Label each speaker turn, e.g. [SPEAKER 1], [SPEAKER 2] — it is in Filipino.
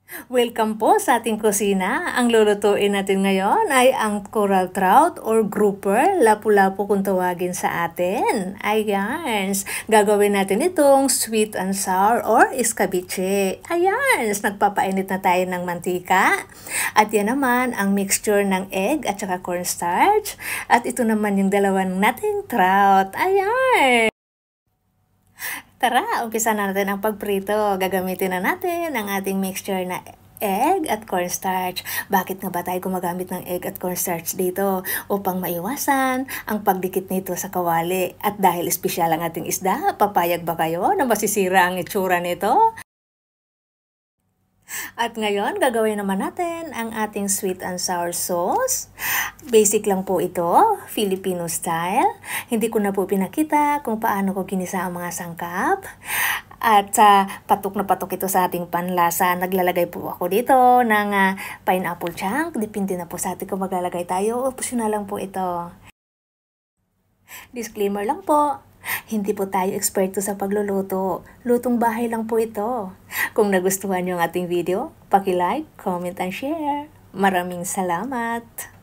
[SPEAKER 1] Welcome po sa ating kusina. Ang lulutuin natin ngayon ay ang coral trout or grouper, lapu-lapu kung tawagin sa atin. Ayan, gagawin natin itong sweet and sour or escabeche. Ayan, nagpapainit na tayo ng mantika. At yan naman ang mixture ng egg at saka cornstarch. At ito naman yung dalawang nating trout. Ayan. Tara, umpisa na natin ang pagprito. Gagamitin na natin ang ating mixture na egg at cornstarch. Bakit nga ba tayo gumagamit ng egg at cornstarch dito? Upang maiwasan ang pagdikit nito sa kawali. At dahil espesyal ang ating isda, papayag ba kayo na masisira ang itsura nito? At ngayon, gagawin naman natin ang ating sweet and sour sauce. Basic lang po ito, Filipino style. Hindi ko na po pinakita kung paano ko ginisa ang mga sangkap. At patok na patok ito sa ating panlasa. Naglalagay po ako dito ng pineapple chunk. Depende na po sa atin kung maglalagay tayo. Optional lang po ito. Disclaimer lang po. Hindi po tayo eksperto sa pagluluto. Lutong bahay lang po ito. Kung nagustuhan niyo ang ating video, paki-like, comment, and share. Maraming salamat!